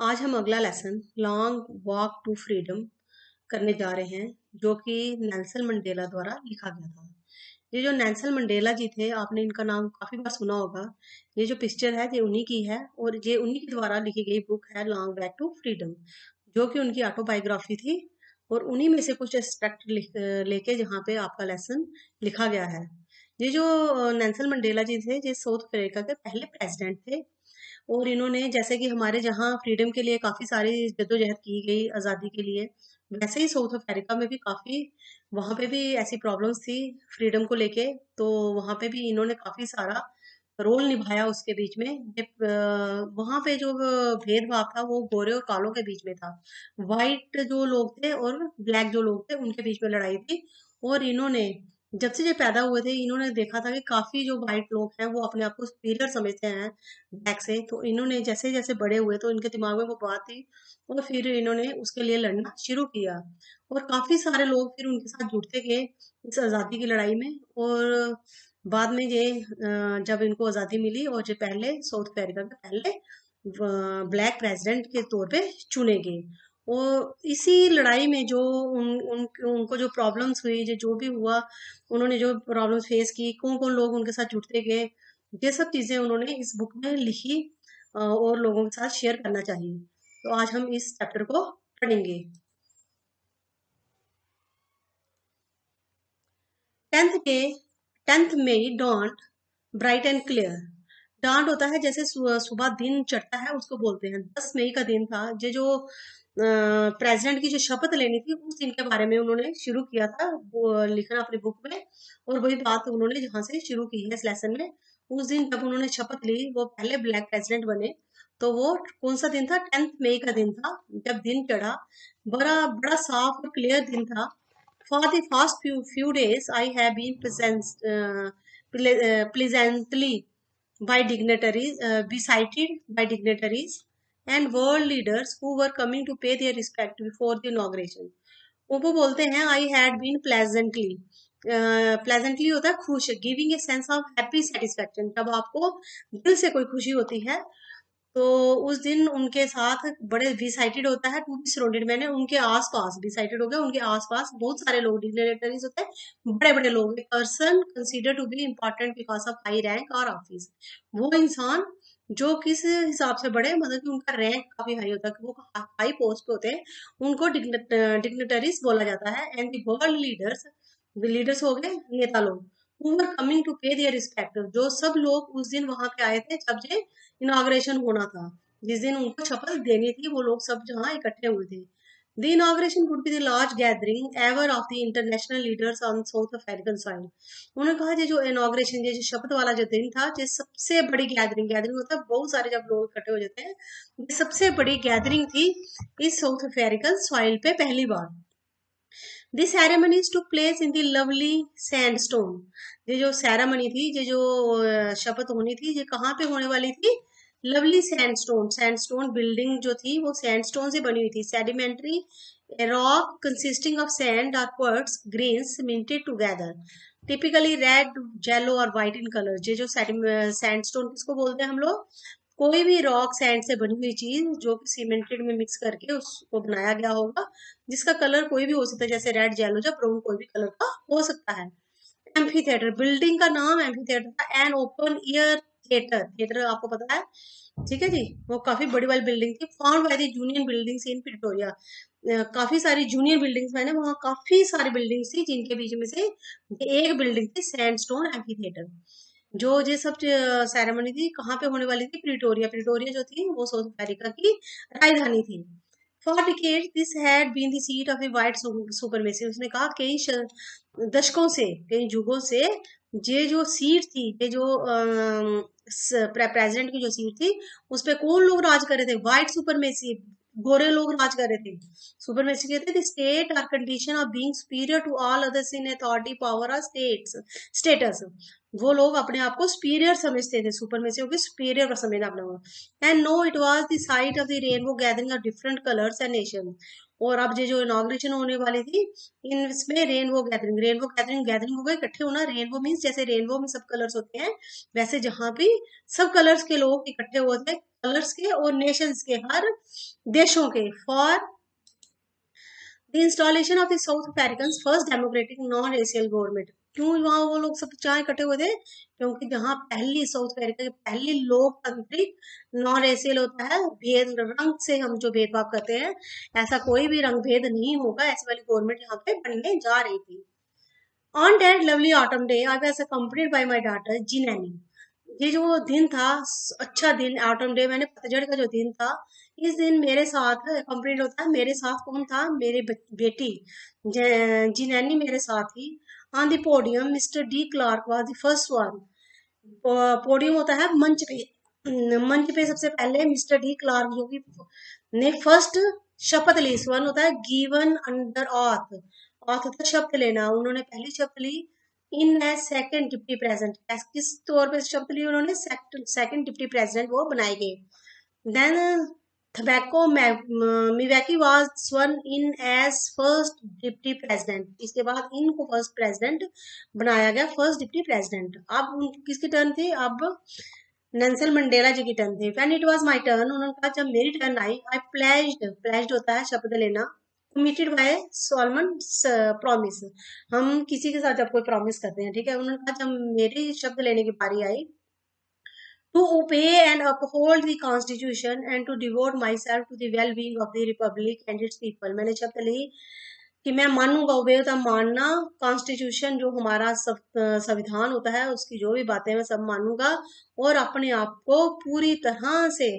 आज हम अगला lesson long walk to freedom करने जा रहे हैं, जो कि नेल्सन मंडेला द्वारा लिखा गया था। ये जो नेल्सन मंडेला जी थे, आपने इनका नाम काफी बार सुना होगा। ये जो पिक्चर है ये उन्हीं की है और ये उन्हीं के द्वारा लिखी गई बुक है लॉन्ग बैक टू फ्रीडम, जो कि उनकी ऑटोबायोग्राफी थी। और उन्हीं में से कुछ एस्पेक्ट लेके जहाँ पे आपका लेसन लिखा गया है। ये जो नेल्सन मंडेला जी थे, ये साउथ अफ्रीका के पहले प्रेसिडेंट थे। और इन्होंने जैसे कि हमारे जहाँ फ्रीडम के लिए काफी सारी जद्दोजहद की गई आजादी के लिए, वैसे ही साउथ अफ्रीका में भी काफी वहां पे भी ऐसी प्रॉब्लम्स थी फ्रीडम को लेके। तो वहां पे भी इन्होंने काफी सारा रोल निभाया उसके बीच में। वहां पे जो भेदभाव था वो गोरे और कालों के बीच में था। वाइट जो लोग थे और ब्लैक जो लोग थे उनके बीच में लड़ाई थी। और इन्होंने जब से ये पैदा हुए थे, इन्होंने देखा था कि काफी जो वाइट लोग हैं वो अपने आप को सुपीरियर समझते हैं ब्लैक से। तो इन्होंने जैसे जैसे बड़े हुए तो इनके दिमाग में वो बात थी और फिर इन्होंने उसके लिए लड़ना शुरू किया। और काफी सारे लोग फिर उनके साथ जुड़ते गए इस आजादी की लड़ाई में। और बाद में ये जब इनको आजादी मिली और जो पहले साउथ अफ्रीका के पहले ब्लैक प्रेसिडेंट के तौर पे चुने गए। और इसी लड़ाई में जो उनको जो प्रॉब्लम्स हुई, जो भी हुआ, उन्होंने जो प्रॉब्लम्स फेस की, कौन कौन लोग उनके साथ जुड़ते गए, ये सब चीजें उन्होंने इस बुक में लिखी और लोगों के साथ शेयर करना चाहिए। तो आज हम इस चैप्टर को पढ़ेंगे। 10th day 10th May dawned bright and clear. Dawned होता है जैसे सुबह दिन चढ़ता है, उसको बोलते हैं। 10 मई का दिन था। ये जो प्रेसिडेंट की जो शपथ लेनी थी उस दिन के बारे में उन्होंने शुरू किया था वो लिखना अपनी बुक में। और वही बात उन्होंने जहां से शुरू की है इस लेसन में। उस दिन जब उन्होंने शपथ ली, वो पहले ब्लैक प्रेसिडेंट बने। तो वो कौन सा दिन था? 10th मई का दिन था, जब दिन चढ़ा। बड़ा बड़ा साफ और क्लियर दिन था। For the past few days, I have been pleasantly by dignitaries, besighted by dignitaries and world leaders who were coming to pay their respect before the inauguration. वो बोलते हैं I had been pleasantly. Pleasantly होता है खुश, giving a sense of happy satisfaction. जब आपको दिल से कोई खुशी होती है तो उस दिन उनके साथ बड़े डिसाइडेड होता है टू बी सराउंडेड। मैंने उनके आसपास डिसाइडेड हो गया, उनके आसपास बहुत सारे लोग डिग्नेटरीज होते हैं, बड़े बड़े लोग। Person consider to be important because of high rank और ऑफिस। वो इंसान जो किस हिसाब से बड़े, मतलब कि उनका रैंक काफी हाई होता है, कि वो हाई पोस्ट पे होते हैं, उनको डिग्नेटरीज बोला जाता है। And the world leaders, leaders हो गए नेता लोग, who were coming to pay their respect। जो सब लोग उस दिन वहां पे आए थे जब ये इनॉग्रेशन होना था, जिस दिन उनको शपथ देनी थी, वो लोग सब जहाँ इकट्ठे हुए थे। The inauguration would be the large gathering ever of the international leaders on South African soil। उन्होंने कहा ये जो इनॉग्रेशन, ये जो शपथ वाला जो दिन था, ये सबसे बड़ी गैदरिंग, गैदरिंग होता है बहुत सारे जब लोग इकट्ठे हो जाते हैं, ये सबसे बड़ी गैदरिंग थी इस साउथ अफ्रीकन सॉइल पे पहली बार। This ceremonies took place in the lovely sandstone. ये जो सेरेमनी थी, ये जो शपथ होनी थी, ये कहाँ पे होने वाली थी? Lovely sandstone. सैंडस्टोन बिल्डिंग जो थी वो सैंडस्टोन से बनी हुई थी। Sedimentary rock consisting of sand और quartz grains minted together, typically red, yellow और व्हाइट इन कलर। ये जो सैंडस्टोन किसको बोलते हैं हम लोग? कोई भी रॉक सैंड से बनी हुई चीज जो कि सीमेंटेड में मिक्स करके उसको बनाया गया होगा, जिसका कलर कोई भी हो सकता है, जैसे रेड, येलो या ब्राउन, कोई भी कलर का हो सकता है। एम्फी थिएटर, बिल्डिंग का नाम एम्फी थिएटर था। An open air theatre, theatre आपको पता है, ठीक है जी। वो काफी बड़ी वाली बिल्डिंग थी। Found by the union buildings in Pretoria. काफी सारी जूनियर बिल्डिंग्स, मैंने वहाँ काफी सारी बिल्डिंग्स थी, जिनके बीच में से एक बिल्डिंग थी सैंडस्टोन एम्फी थिएटर। जो ये सब सेरेमनी थी कहाँ पे होने वाली थी? प्रिटोरिया। प्रिटोरिया जो थी वो साउथ अफ्रीका की राजधानी थी। For decades this had been the seat of a white supremacy. उसने कहा कई दशकों से, कई युगों से ये जो सीट थी, ये जो प्रेसिडेंट की जो सीट थी, उस पे कौन लोग राज कर रहे थे? व्हाइट सुपरमेसी, गोरे लोग राज कर रहे थे। सुपरमेसी कहते थे स्टेट और condition of being superior to all others in authority, power और स्टेटस। वो लोग अपने आप को सुपीरियर समझते थे, सुपरमेसी होगी सुपीरियर समझना अपने को। And now it was the site of the rainbow gathering of different colours and nation. और अब जो इनॉग्रेशन होने वाली थी इसमें रेनबो गैदरिंग हो गए, इकट्ठे होना। रेनबो मीन्स जैसे रेनबो में सब कलर्स होते हैं, वैसे जहाँ भी सब कलर्स के लोग इकट्ठे हुए थे, कलर्स के और नेशंस के, हर देशों के, for the installation of the south African first democratic non racial government. क्यों वहां वो लोग सब जहाँ इकट्ठे हुए थे? क्योंकि जहाँ पहली साउथ अफ्रीका की पहली लोकतांत्रिक नॉन रेशियल होता है, भेद रंग से हम जो भेदभाव करते हैं, ऐसा कोई भी रंग भेद नहीं होगा, ऐसी वाली गवर्नमेंट यहाँ पे बनने जा रही थी। On that lovely autumn day I was accompanied by my daughter Zenani. ये जो दिन था, अच्छा दिन, ऑटम डे मैंने पतझड़ का जो दिन था, इस दिन मेरे साथ कंप्लीट होता है। मेरे साथ कौन था? मेरी बेटी जिनैनी मेरे साथ ही। On the podium mister de Klerk was the first one. Podium होता है मंच पे, मंच पे सबसे पहले मिस्टर डी क्लार्क जो कि ने फर्स्ट शपथ ली। वन होता है गिवन अंडर ऑथ, ऑथ होता है शपथ लेना, उन्होंने पहली शपथ ली। इन एज सेकंड डिप्टी प्रेसिडेंट, किस तौर पे शपथ ली उन्होंने? सेकंड डिप्टी प्रेसिडेंट वो बनाए गए। Then Thabo Mbeki was sworn in as first deputy president. इसके बाद इनको फर्स्ट प्रेसिडेंट बनाया गया, फर्स्ट डिप्टी प्रेसिडेंट। अब किसकी टर्न थी? अब नेल्सन मंडेला जी की टर्न थी। When it was my turn, उन्होंने कहा जब मेरी टर्न आई, आई प्लेज्ड होता है शपथ लेना, कमिटेड बाय सोलमन प्रॉमिस। हम किसी के साथ जब कोई प्रॉमिस करते हैं, ठीक है, उन्होंने कहा जब मेरी शब्द लेने की बारी आई, to obey and uphold the constitution and to devote myself to the well-being of the republic and its people। मैंने शपथ ली कि मैं मानूंगा, ओबे होता मानना, कॉन्स्टिट्यूशन जो हमारा संविधान होता है उसकी जो भी बातें मैं सब मानूंगा, और अपने आप को पूरी तरह से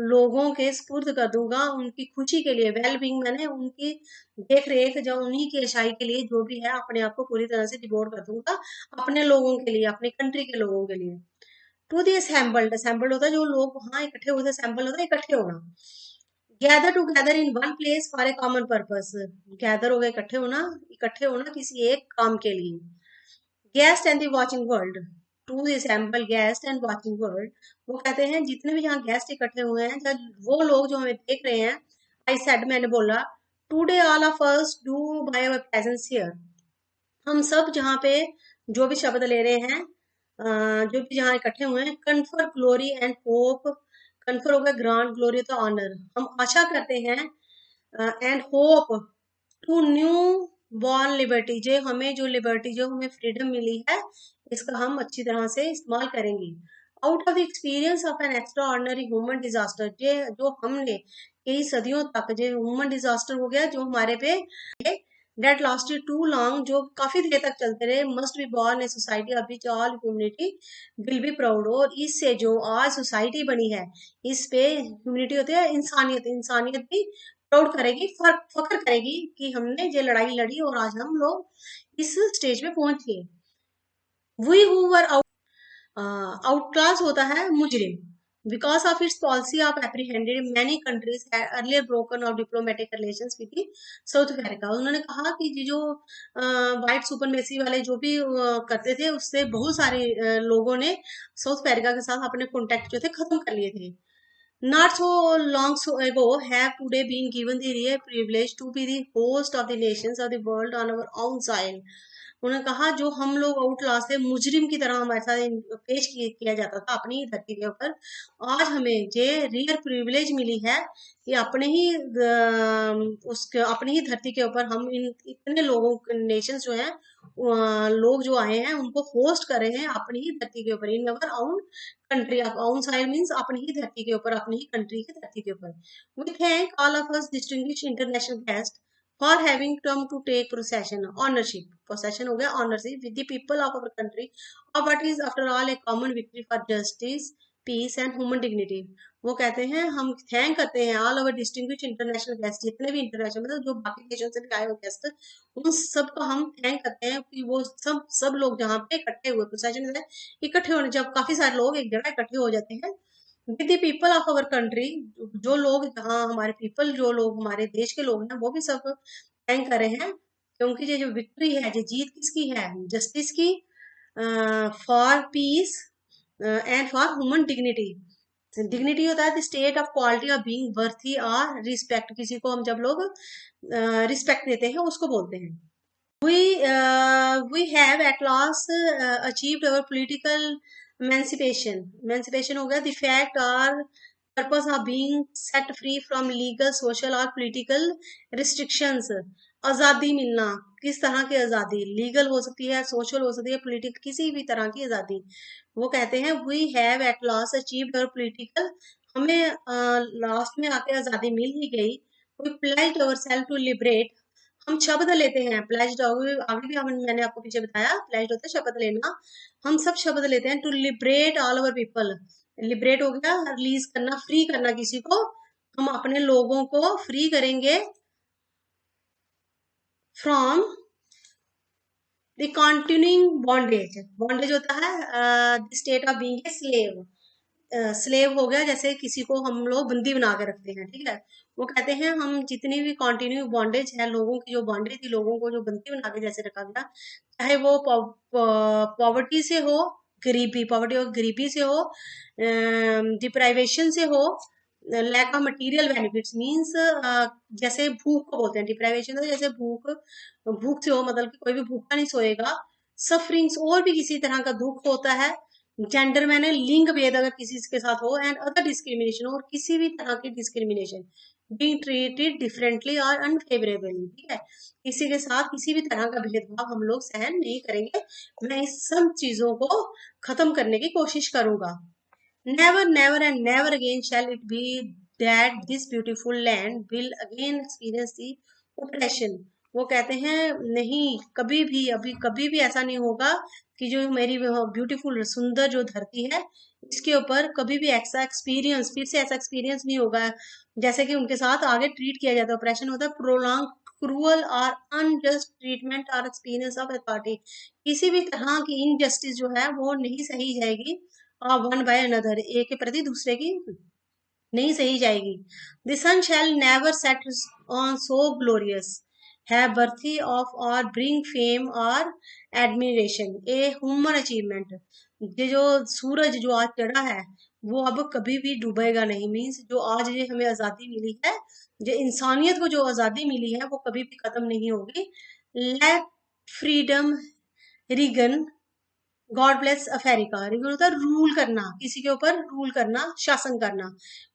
लोगों के स्पुर्द कर दूंगा, उनकी खुशी के लिए, वेल बींग मैंने उनकी देख रेख, जो उन्हीं की अच्छाई के लिए जो भी है, अपने आप को पूरी तरह से डिवोट कर दूंगा अपने लोगों के लिए, अपनी कंट्री के लोगों के लिए। टू दी असेंबल्ड, असेंबल्ड होता है जो लोग वहां इकट्ठे होते, असेंबल होता है इकट्ठे होना। Gather together in one place for a common purpose, gather हो गए इकट्ठे होना किसी एक काम के लिए। Guest and the watching world, to the assemble guest and watching world, वो कहते हैं जितने भी यहाँ गेस्ट इकट्ठे हुए हैं, जब वो लोग जो हमें देख रहे हैं, आई सेड मैंने बोला, today all of us do by our presence here. हम सब जहाँ पे जो भी शब्द ले रहे हैं, जो भी जहाँ इकट्ठे हुए हैं, confer glory and hope, confer हो गया ग्रांट, ग्लोरी तो ऑनर, हम आशा करते हैं, and hope to newborn liberty, जो हमें जो लिबर्टी जो हमें फ्रीडम मिली है, इसका हम अच्छी तरह से इस्तेमाल करेंगे। Out of the experience of an extra ordinary human disaster, जो हमने कई सदियों तक जो ह्यूमन डिजास्टर हो गया जो हमारे पे डेट लास्टेड टू लॉन्ग, जो काफी देर तक चलते रहे, must be born a society of which all humanity will be proud. और इससे जो आज सोसाइटी बनी है, इस पे ह्यूमनिटी होती है इंसानियत, इंसानियत भी प्राउड करेगी, फख्र करेगी कि हमने ये लड़ाई लड़ी और आज हम लोग इस स्टेज पे पहुंच गए। वी हु वर आउटक्लास होता है मुजरिम। Because of its policy of apprehended many countries earlier broken off diplomatic relations with South Africa. उन्होंने कहा कि ये जो वाइट सुपरमेसी वाले जो भी करते थे, उससे बहुत सारे लोगों ने साउथ अफ्रीका के साथ अपने कॉन्टेक्ट जो थे खत्म कर लिए थे। Not so long so ago have today been given the rare privilege to be the host of the nations of the world on our own soil। उन्होंने कहा जो हम लोग आउटलास्ट थे, मुजरिम की तरह हमारे साथ पेश किया जाता था अपनी ही धरती के ऊपर, आज हमें ये रियल प्रिविलेज मिली है कि अपने ही उसके अपनी ही धरती के ऊपर हम इन इतने लोगों नेशंस जो हैं, लोग जो आए हैं उनको होस्ट कर रहे हैं अपनी ही धरती के ऊपर, in our own country. Own side means अपनी ही धरती के ऊपर, अपनी ही कंट्री की धरती के ऊपर। We thank all of us distinguished international guest for having come to take procession ownership, possession हो गया ownership, with the people of our country और what is after all a common victory for justice peace and human dignity. वो कहते हैं हम thank करते हैं all over distinguished international guest, जितने भी इंटरनेशनल मतलब जो बाकी देशों से भी आए हुए गेस्ट, उन सब का हम थैंक करते हैं कि वो सब लोग जहाँ पे इकट्ठे हुए, प्रोसेशन इकट्ठे होने, जब काफी सारे लोग एक जगह इकट्ठे हो जाते हैं, with the people of our country, जो लोग जहाँ हमारे पीपल, जो लोग हमारे देश के लोग हैं, वो भी सब थैंक कर रहे हैं, क्योंकि ये जो विक्ट्री है, ये जीत किसकी है? जस्टिस की, for piece and for human dignity. Dignity होता है the state of quality of being worthy और रिस्पेक्ट, किसी को हम जब लोग रिस्पेक्ट देते हैं उसको बोलते हैं। We have at last achieved our political emancipation. Emancipation हो गया the fact or purpose of being set free from legal, social और political restrictions. आज़ादी मिलना, किस तरह की आज़ादी, लीगल हो सकती है, सोशल हो सकती है, पॉलिटिकल, किसी भी तरह की आज़ादी। वो कहते हैं we have at last achieved our political, हमें लास्ट में आके आज़ादी मिल ही गई। We pledged our self to liberate, हम शब्द लेते हैं, प्लेज्ड आगे भी मैंने आपको पीछे बताया, प्लेज्ड होता है शपथ लेना। हम सब शब्द लेते हैं to liberate all over people, liberate हो गया रिलीज करना, फ्री करना किसी को, हम अपने लोगों को फ्री करेंगे from the continuing bondage. Bondage होता है the state of being a slave, slave हो गया जैसे किसी को हम लोग बंदी बना के रखते हैं, ठीक है। वो कहते हैं हम जितनी भी कंटिन्यू बॉन्डेज है, लोगों की जो बॉन्डेज थी, लोगों को जो बंदी बना के जैसे रखा गया, चाहे वो पॉवर्टी से हो, गरीबी, पॉवर्टी और गरीबी से हो, डिप्राइवेशन से हो, lack of material benefits means जैसे भूख को बोलते हैं डिप्राइवेशन, तो जैसे भूख से हो, मतलब कि कोई भी भूखा नहीं सोएगा। सफरिंग्स, और भी किसी तरह का दुख होता है। जेंडर मैंने लिंग भेद अगर किसी के साथ हो, एंड अदर डिस्क्रिमिनेशन, और किसी भी तरह की डिस्क्रिमिनेशन, बीइंग ट्रीटेड डिफरेंटली और अनफेवरेबली, ठीक है। किसी के साथ किसी भी तरह का भेदभाव हम लोग सहन नहीं करेंगे। मैं इस सब चीजों को खत्म करने की कोशिश करूंगा। Never never and never again shall it be that this beautiful land will again experience the oppression. वो कहते हैं नहीं, कभी भी, अभी कभी भी ऐसा नहीं होगा कि जो मेरी ब्यूटीफुल सुंदर जो धरती है, इसके ऊपर कभी भी ऐसा एक्सपीरियंस, फिर से ऐसा एक्सपीरियंस नहीं होगा जैसे कि उनके साथ आगे ट्रीट किया जाता है। ऑपरेशन होता है प्रोलॉन्ग क्रूअल और अनजस्ट ट्रीटमेंट और एक्सपीरियंस ऑफ अथॉरिटी, किसी भी तरह की इनजस्टिस जो है वो नहीं सही जाएगी वन बाय अनदर, एक के प्रति दूसरे की नहीं सही जाएगी। The sun shall never set on so glorious है बर्थी ऑफ और ब्रिंग फेम और एडमिरेशन ए ह्यूमन अचीवमेंट। ये जो सूरज जो आज चढ़ा है वो अब कभी भी डूबेगा नहीं, मीन्स जो आज ये हमें आजादी मिली है, जो इंसानियत को जो आजादी मिली है वो कभी भी खत्म नहीं होगी। Let freedom reign, God bless America. Reign होता है रूल करना, किसी के ऊपर रूल करना, शासन करना।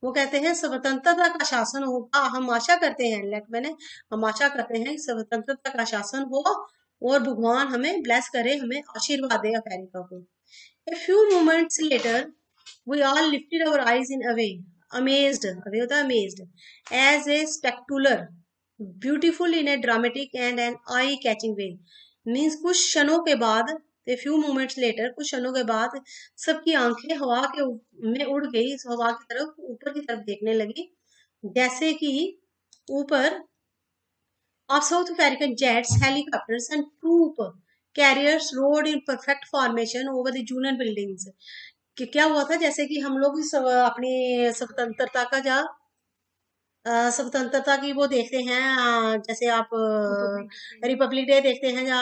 वो कहते हैं स्वतंत्रता का शासन होगा, हम आशा करते हैं, मैंने हम आशा करते हैं स्वतंत्रता का शासन हो और भगवान हमें ब्लेस करे, हमें आशीर्वाद दे अमेरिका को। A few moments later, we all lifted our eyes in away, amazed, away होता है amazed, as a spectacular, beautiful in a dramatic and an eye-catching way. Means कुछ क्षणों के बाद, a few moments later, कुछ क्षणों के बाद सबकी आंखें हवा के में उड़ गई, हवा की तरफ, ऊपर की तरफ देखने लगी, जैसे कि ऊपर of South American jets, helicopters and troop carriers rode in perfect formation over the Union buildings. कि क्या हुआ था, जैसे कि हम लोग अपनी स्वतंत्रता का जा स्वतंत्रता की वो देखते हैं, जैसे आप रिपब्लिक डे देखते हैं या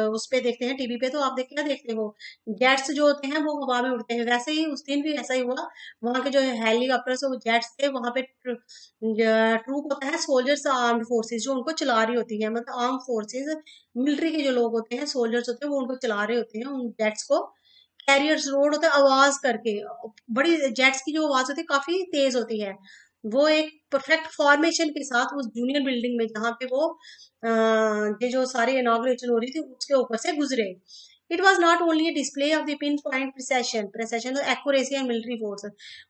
उस पे देखते हैं टीवी पे, तो आप क्या देखते हो, जेट्स जो होते हैं वो हवा में उड़ते हैं, वैसे ही उस दिन भी ऐसा ही हुआ। वहां के जो हेलीकॉप्टर्स वो जेट्स थे, वहां पे ट्रूप होता है, सोल्जर्स आर्म्ड फोर्सेस जो उनको चला रही होती है, मतलब आर्म फोर्सेस मिलिट्री के जो लोग होते हैं, सोल्जर्स होते हैं, वो उनको चला रहे होते हैं उन जेट्स को। कैरियर्स रोड होता है, आवाज करके, बड़ी जेट्स की जो आवाज होती है काफी तेज होती है, वो एक परफेक्ट फॉर्मेशन के साथ उस जूनियर बिल्डिंग में जहाँ पे वो ये जो सारी इनॉग्रेशन हो रही थी उसके ऊपर से गुजरे। It was not only A display of the pin point precision तो एक्यूरेसी एंड मिलिट्री फोर्स।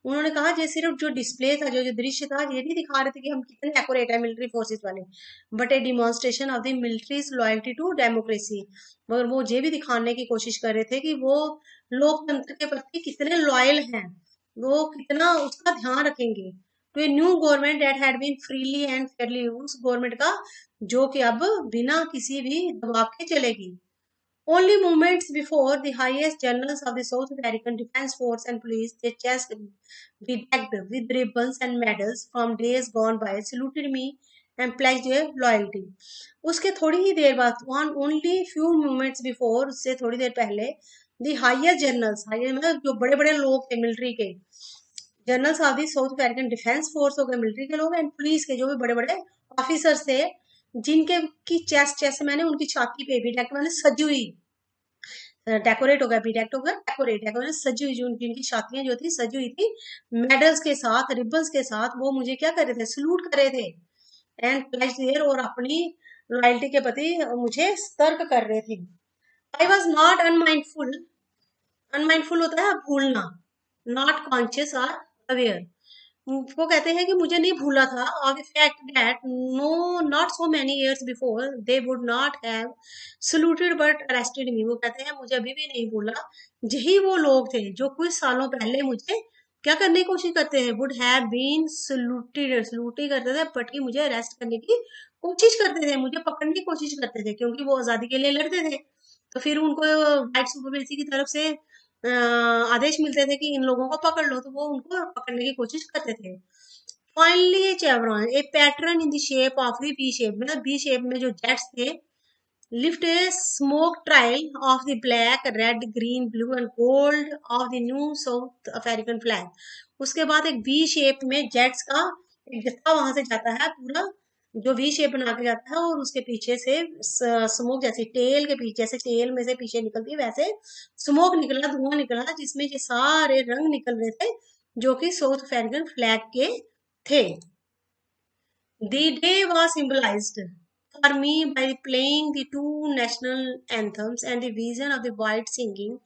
उन्होंने कहा ये सिर्फ जो डिस्प्ले था, जो दृश्य था, ये नहीं दिखा रहे थे कि हम कितने एक्यूरेट है मिलिट्री फोर्सेस वाले, but a demonstration of the military's loyalty to democracy. मगर वो ये भी दिखाने की कोशिश कर रहे थे कि वो लोकतंत्र के प्रति कितने लॉयल हैं, वो कितना उसका ध्यान रखेंगे। To a new government that had been freely and fairly, उस गवर्नमेंट का जो कि अब बिना किसी भी दबाव के चलेगी। Only moments before, the highest generals of the South American Defense Force and police, their chests bedecked with ribbons and medals from days gone by, saluted me and pledged their loyalty. उसके थोड़ी ही देर बाद, only few moments before, उससे थोड़ी देर पहले, the highest generals, higher मतलब जो बड़े बड़े लोग थे मिलिट्री के, generals of the south African defence force हो गए, मिलिट्री के लोग, एंड पुलिस के जो भी बड़े बड़े ऑफिसर्स थे, जिनके की चेस्ट मैंने उनकी छाती पे भी मैंने सजी हुई, डेकोरेट हो गया, बीटेक्ट हो गया, डेकोरेट डेकोरेट सजी हुई, जो जिनकी छातियां जो थी सजी हुई थी मेडल्स के साथ, रिबन्स के साथ, वो मुझे क्या कर रहे थे, सलूट कर रहे थे, एंड प्लेज देयर, और अपनी लॉयल्टी के प्रति मुझे सतर्क कर रहे थे। I was not unmindful, unmindful होता है भूलना, नॉट कॉन्शियस और अवेयर। वो कहते हैं कि मुझे नहीं भूला था, और the fact that no not so many years before they would not have saluted but arrested me. वो कहते हैं मुझे अभी भी नहीं भूला, यही वो लोग थे जो कुछ सालों पहले मुझे क्या करने की कोशिश करते हैं, would have been saluted, salute ही करते थे, बट कि मुझे अरेस्ट करने की कोशिश करते थे, मुझे पकड़ने की कोशिश करते थे, क्योंकि वो आजादी के लिए लड़ते थे। तो फिर उनको व्हाइट सुपरमेसी की तरफ से आदेश मिलते थे कि इन लोगों को पकड़ लो, तो वो उनको पकड़ने की कोशिश करते थे। Finally chevron, a pattern in the shape of the B shape, मतलब बी शेप में जो जेट्स थे, lift a smoke trail of the black red green blue and gold of the new South African flag. उसके बाद एक B shape में jets का एक जत्था वहां से जाता है, पूरा जो वी शेप बना के जाता है, और उसके पीछे से स्मोक, जैसे टेल के पीछे से, टेल में से पीछे निकलती है, वैसे स्मोक निकला, धुआं निकला, जिसमें ये सारे रंग निकल रहे थे जो कि साउथ अफ्रीकन फ्लैग के थे। The day was symbolized for me by playing the two national anthems and the vision of the white singing।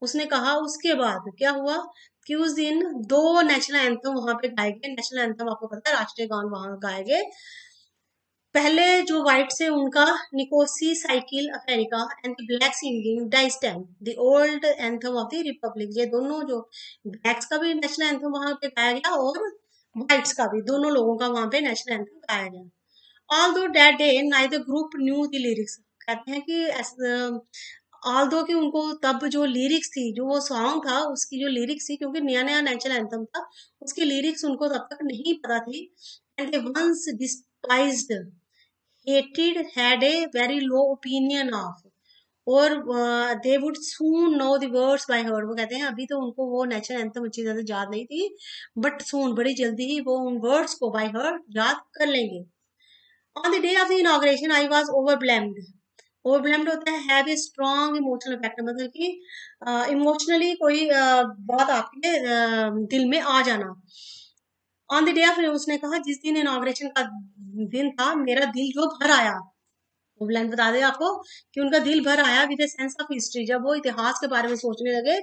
उसने कहा उसके बाद क्या हुआ कि उस दिन दो नेशनल एंथम वहां पे गाए गए। नेशनल एंथम आपको पता है, राष्ट्रीय गान वहां गाए गए। पहले जो व्हाइट से उनका Nkosi Sikelel Africa and the black singing Die Stem the old anthem of the republic. ये दोनों जो ब्लैक्स का भी नेशनल एंथम वहां पे गाया गया, और व्हाइट्स का भी, दोनों लोगों का वहां पे नेशनल एंथम गाया गया। ऑल दो that day neither group new the lyrics. कहते हैं कि ऑल दो कि उनको तब जो लिरिक्स थी, जो वो सॉन्ग था उसकी जो लिरिक्स थी, क्योंकि नया नया नेशनल एंथम था, उसकी लिरिक्स उनको तब तक नहीं पता थी, and they once despised hated had a very low opinion of, और they would soon know the words by heart. वो कहते हैं अभी तो उनको वो नेशनल एंथम अच्छी तरह से याद नहीं थी, बट सून बड़ी जल्दी ही वो उन वर्ड्स को बाय हार्ट याद कर लेंगे। On the day of the inauguration I was overwhelmed. Overwhelmed होता है have a strong emotional effect, मतलब कि इमोशनली कोई बात आपके दिल में आ जाना। ऑन द डे ऑफ, उसने कहा जिस दिन इनॉग्रेशन का दिन था, मेरा दिल जो भर आया। वो ब्लैंक बता दे आपको कि उनका दिल भर आया with A sense of history. जब वो इतिहास के बारे में सोचने लगे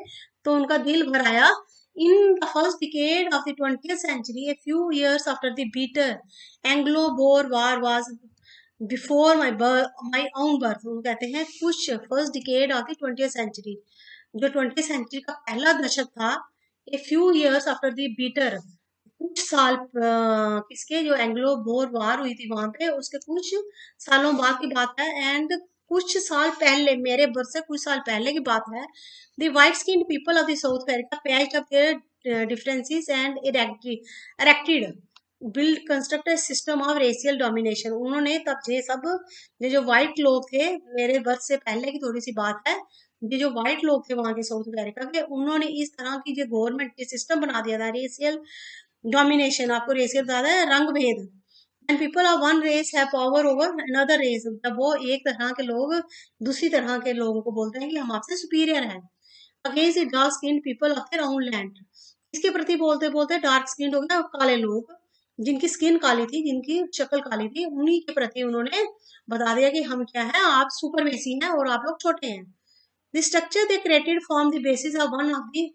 तो उनका दिल भर आया। In the first decade of the 20th century, a few years after the bitter Anglo-Boer War was before my own birth। वो कहते हैं कुछ first decade of the 20th century, जो 20th century का पहला दशक था, a few years after the beater, कुछ साल किसके, जो एंग्लो बोर वार हुई थी वहां पे, उसके कुछ सालों बाद की बात है, एंड कुछ साल पहले, मेरे बर्थ से कुछ साल पहले की बात है। The white skin people of the south Africa patched up there differences and erected build construct A system of racial domination. उन्होंने तब ये जो व्हाइट लोग थे, मेरे बर्थ से पहले की थोड़ी सी बात है, ये जो व्हाइट लोग थे वहां के साउथ अफ्रीका के, उन्होंने इस तरह की जो गवर्नमेंट सिस्टम बना दिया था, रेशियल डोमिनेशन। आपको रेशियल बता है, रंग भेद, and people of one race have power over another race. जब वो एक तरह के लोग दूसरी तरह के लोगों को बोलते हैं कि हम आपसे सुपीरियर हैं, against the dark skin people of their own land. इसके प्रति बोलते बोलते डार्क स्किन हो गया, काले लोग जिनकी स्किन काली थी, जिनकी शक्ल काली थी, उन्हीं के प्रति उन्होंने बता दिया कि हम क्या है, आप सुपरमेसी हैं और आप लोग छोटे हैं। The structure they created form the basis of one of the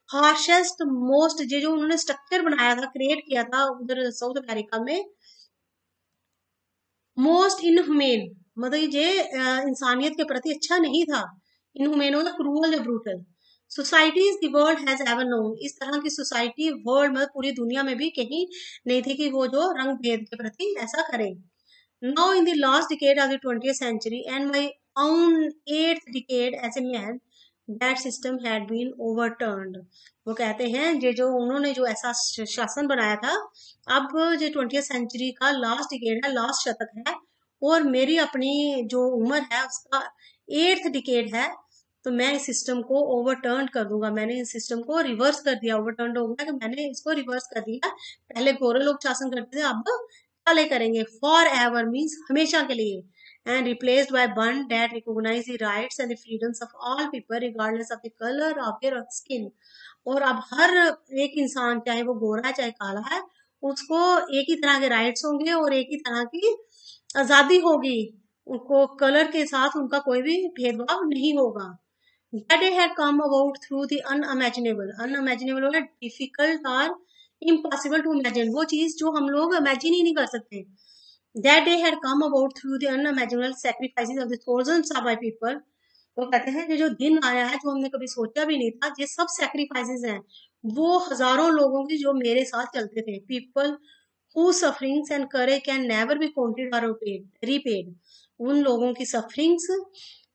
harshest most, ये जो उन्होंने स्ट्रक्चर बनाया था, क्रिएट किया था उधर साउथ अमेरिका में, मोस्ट इनह्यूमेन, मतलब ये इंसानियत के प्रति अच्छा नहीं था। इनह्यूमेन मतलब क्रूअल या brutal societies the world has ever known. इस तरह की सोसाइटी वर्ल्ड मतलब पूरी दुनिया में भी कहीं नहीं थी कि वो जो रंग भेद के प्रति ऐसा करे। Now in the last decade of the 20th century and my own 8th decade as a man, that system had been overturned। वो कहते हैं ये जो उन्होंने जो ऐसा शासन बनाया था, अब जो 20th century का लास्ट डिकेड है, लास्ट शतक है, और मेरी अपनी जो उम्र है उसका 8th डिकेड है, तो मैं इस सिस्टम को ओवरटर्न कर दूंगा। मैंने इस सिस्टम को रिवर्स कर दिया, ओवरटर्न हो गया कि मैंने इसको रिवर्स कर दिया। पहले गोरे लोग शासन करते थे, अब काले करेंगे। फॉर एवर मीन्स हमेशा के लिए, and replaced by one that recognize the rights and the freedoms of all people regardless of the colour of their skin. और अब हर एक इंसान, चाहे वो गोरा है चाहे काला है, उसको एक ही तरह के राइट्स होंगे और एक ही तरह की आजादी होगी। उनको कलर के साथ उनका कोई भी भेदभाव नहीं होगा। That day had come about through the unimaginable. Unimaginable मतलब difficult or impossible to imagine, वो चीज जो हम लोग imagine ही नहीं कर सकते। That day had come about through the unimaginable sacrifices of the thousands of my people. वो कहते हैं कि जो दिन आया है जो हमने कभी सोचा भी नहीं था, ये सब sacrifices हैं वो हजारों लोगों की जो मेरे साथ चलते थे। People whose sufferings and courage can never be counted or repaid. उन लोगों की सफरिंग्स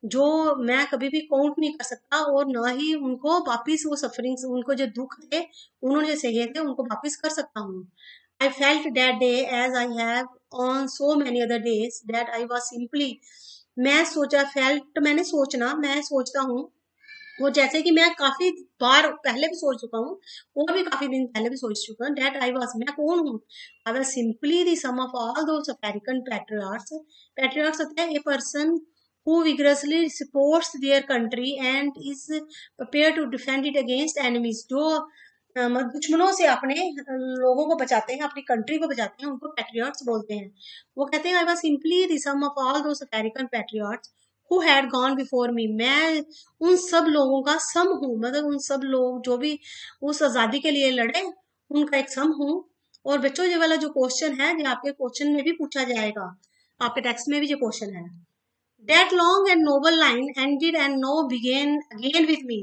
जो मैं कभी भी काउंट नहीं कर सकता, और ना ही उनको वापिस वो सफरिंग्स, उनको जो दुख थे उन्होंने जो सहे थे उनको वापिस कर सकता हूँ। I felt that day as I have on so many other days that I was simply, मैं सोचा, फेल्ट मैंने सोचना, मैं सोचता हूँ वो जैसे कि मैं काफी बार पहले भी सोच चुका हूँ, और भी काफी दिन पहले भी सोच चुका हूँ। डेट आई वॉज, मैं कौन हूँ? I was simply the sum of all those American patriots. Patriots होता है a person who vigorously supports their country and is prepared to defend it against enemies, जो दुश्मनों से अपने लोगों को बचाते हैं, अपनी कंट्री को बचाते हैं, उनको पैट्रियट्स बोलते हैं। वो कहते हैं I was simply the sum of all those American patriots who had gone before me. मैं उन सब लोगों का सम हूँ, मतलब उन सब लोग जो भी उस आजादी के लिए लड़े उनका एक सम हूँ। और बच्चों ये वाला जो क्वेश्चन है, जो आपके क्वेश्चन में भी पूछा जाएगा, आपके टेक्स्ट में भी जो क्वेश्चन है, that long and noble line ended and now began again with me.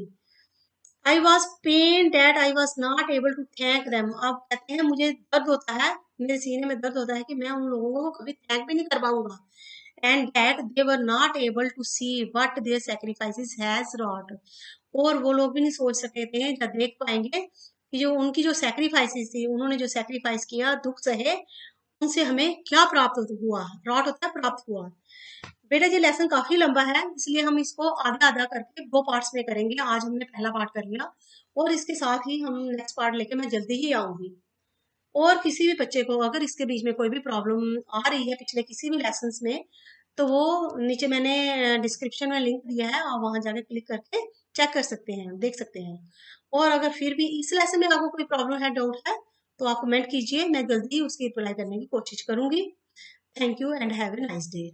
I was pained that I was not able to thank them. अब कहते हैं मुझे दर्द होता है, मेरे सीने में दर्द होता है कि मैं उन लोगों को कभी थैंक भी नहीं कर पाऊंगा। And that they were not able to see what their sacrifices has wrought. और वो लोग भी नहीं सोच सके थे या देख पाएंगे कि जो उनकी जो सैक्रिफाइसेस थी, उन्होंने जो सैक्रिफाइस किया, दुख सहे, उनसे हमें क्या प्राप्त हुआ। रॉट होता है प्राप्त हुआ। बेटा ये लेसन काफी लंबा है, इसलिए हम इसको आधा आधा करके 2 पार्ट्स में करेंगे। आज हमने पहला पार्ट कर लिया और इसके साथ ही हम नेक्स्ट पार्ट लेके मैं जल्दी ही आऊंगी। और किसी भी बच्चे को अगर इसके बीच में कोई भी प्रॉब्लम आ रही है पिछले किसी भी लेसन में, तो वो नीचे मैंने डिस्क्रिप्शन में लिंक दिया है, आप वहां जाके क्लिक करके चेक कर सकते हैं, देख सकते हैं। और अगर फिर भी इस लेसन में आपको कोई प्रॉब्लम है, डाउट है, तो आप कमेंट कीजिए, मैं जल्दी उसकी रिप्लाई करने की कोशिश करूंगी। Thank you and have a nice day.